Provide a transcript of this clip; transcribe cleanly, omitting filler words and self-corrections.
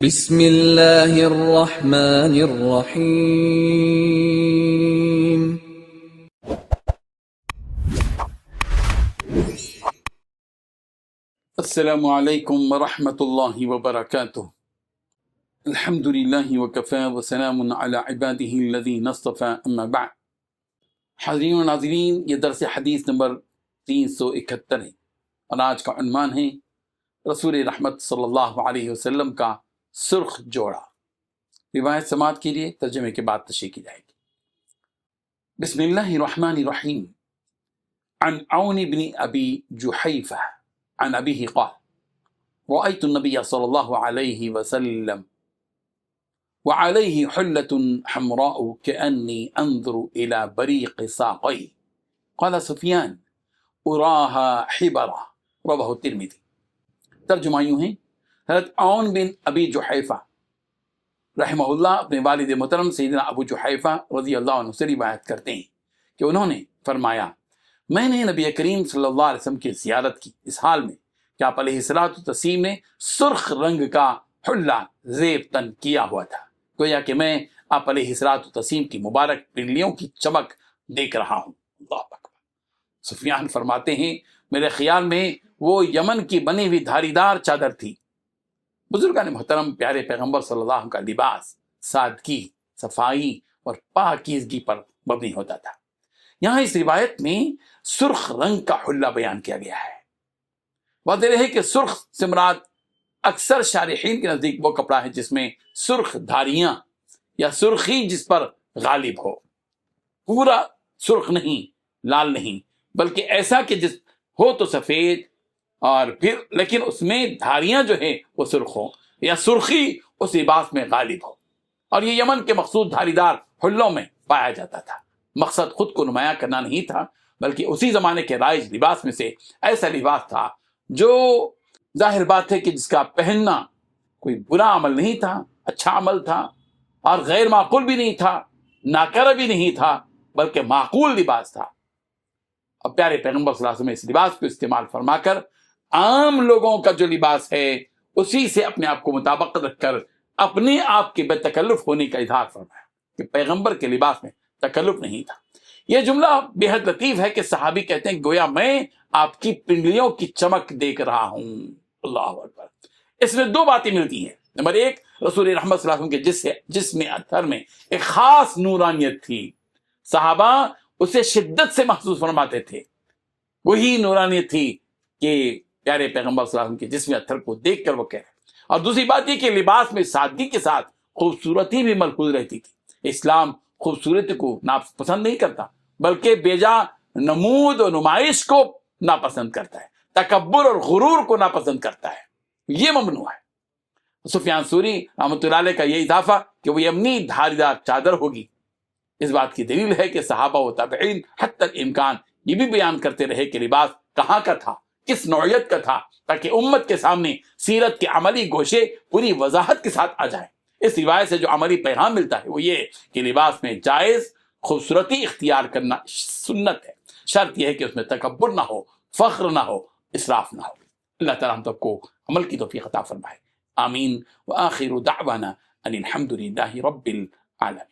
بسم اللہ الرحمن الرحیم۔ السلام علیکم ورحمۃ اللہ وبرکاتہ۔ الحمد للہ وکفی وسلام علی عبادہ الذین اصطفی، اما بعد۔ حاضرین و ناظرین، یہ درس حدیث نمبر 371 ہے اور آج کا عنوان ہے رسول رحمت صلی اللہ علیہ وسلم کا سرخ جوڑا۔ روایت سماعت کے لیے ترجمے کے بعد تشریح کی جائے گی۔ بسم اللہ الرحمن الرحیم۔ عن عون بن ابی جحیفہ عن ابیہ قال رأيت النبي صلى الله عليه وسلم وعليه حلة حمراء كأني أنظر إلى بريق ساقيه قال سفيان أراها حبرة رواه الترمذي۔ ترجمہ یوں ہے، حضرت عون بن ابی جحیفہ رحمہ اللہ اپنے والد محترم سیدنا ابو جحیفہ رضی اللہ عنہ سے روایت کرتے ہیں کہ انہوں نے فرمایا، میں نے نبی کریم صلی اللہ علیہ وسلم کی زیارت کی اس حال میں کہ آپ علیہ الصلوۃ والتسلیم نے سرخ رنگ کا حلہ زیب تن کیا ہوا تھا، گویا کہ میں آپ علیہ الصلوۃ والتسلیم کی مبارک پنڈلیوں کی چمک دیکھ رہا ہوں۔ اللہ اکبر۔ سفیان فرماتے ہیں، میرے خیال میں وہ یمن کی بنی ہوئی دھاری دار چادر تھی۔ بزرگان محترم، پیارے پیغمبر صلی اللہ علیہ وسلم کا لباس سادگی، صفائی اور پاکیزگی پر مبنی ہوتا تھا۔ یہاں اس روایت میں سرخ رنگ کا حلہ بیان کیا گیا ہے۔ واضح ہے کہ سرخ سے مراد اکثر شارحین کے نزدیک وہ کپڑا ہے جس میں سرخ دھاریاں یا سرخی جس پر غالب ہو، پورا سرخ نہیں، لال نہیں، بلکہ ایسا کہ جس ہو تو سفید اور پھر لیکن اس میں دھاریاں جو ہیں وہ سرخ ہوں، یا سرخی اس لباس میں غالب ہو۔ اور یہ یمن کے مخصوص دھاری دار حلوں میں پایا جاتا تھا۔ مقصد خود کو نمایاں کرنا نہیں تھا، بلکہ اسی زمانے کے رائج لباس میں سے ایسا لباس تھا جو ظاہر بات ہے کہ جس کا پہننا کوئی برا عمل نہیں تھا، اچھا عمل تھا، اور غیر معقول بھی نہیں تھا، ناکارہ بھی نہیں تھا، بلکہ معقول لباس تھا۔ اب پیارے پیغمبر صلی اللہ علیہ وسلم اس لباس کو استعمال فرما کر عام لوگوں کا جو لباس ہے اسی سے اپنے آپ کو مطابقت رکھ کر اپنے آپ کے بے تکلف ہونے کا اظہار فرمایا کہ پیغمبر کے لباس میں تکلف نہیں تھا۔ یہ جملہ بے حد لطیف ہے کہ صحابی کہتے ہیں، گویا میں آپ کی پنڈلیوں کی چمک دیکھ رہا ہوں۔ اللہ اکبر۔ اس میں دو باتیں ملتی ہیں۔ نمبر ایک، رسول رحمت صلی اللہ علیہ وسلم کے جسم اطہر میں ایک خاص نورانیت تھی، صحابہ اسے شدت سے محسوس فرماتے تھے۔ وہی نورانیت تھی کہ پیارے پیغمبر صلی اللہ علیہ وسلم کے جسم اطہر کو دیکھ کر وہ کہہ رہے۔ اور دوسری بات یہ کہ لباس میں سادگی کے ساتھ خوبصورتی بھی ملحوظ رہتی تھی۔ اسلام خوبصورتی کو ناپسند نہیں کرتا، بلکہ بیجا نمود و نمائش کو ناپسند کرتا ہے، تکبر اور غرور کو ناپسند کرتا ہے، یہ ممنوع ہے۔ سفیان ثوری رحمۃ اللہ علیہ کا یہ اضافہ کہ وہ یمنی دھاری دار چادر ہوگی، اس بات کی دلیل ہے کہ صحابہ و تابعین حتی الامکان یہ بھی بیان کرتے رہے کہ لباس کہاں کا تھا، کس نوعیت کا تھا، تاکہ امت کے سامنے سیرت کے عملی گوشے پوری وضاحت کے ساتھ آ جائیں۔ اس روایت سے جو عملی پیغام ملتا ہے وہ یہ کہ لباس میں جائز خوبصورتی اختیار کرنا سنت ہے، شرط یہ ہے کہ اس میں تکبر نہ ہو، فخر نہ ہو، اسراف نہ ہو۔ اللہ تعالیٰ ہم سب کو عمل کی توفیق عطا فرمائے، آمین۔ وآخر دعوانا ان الحمد للہ رب العالمین۔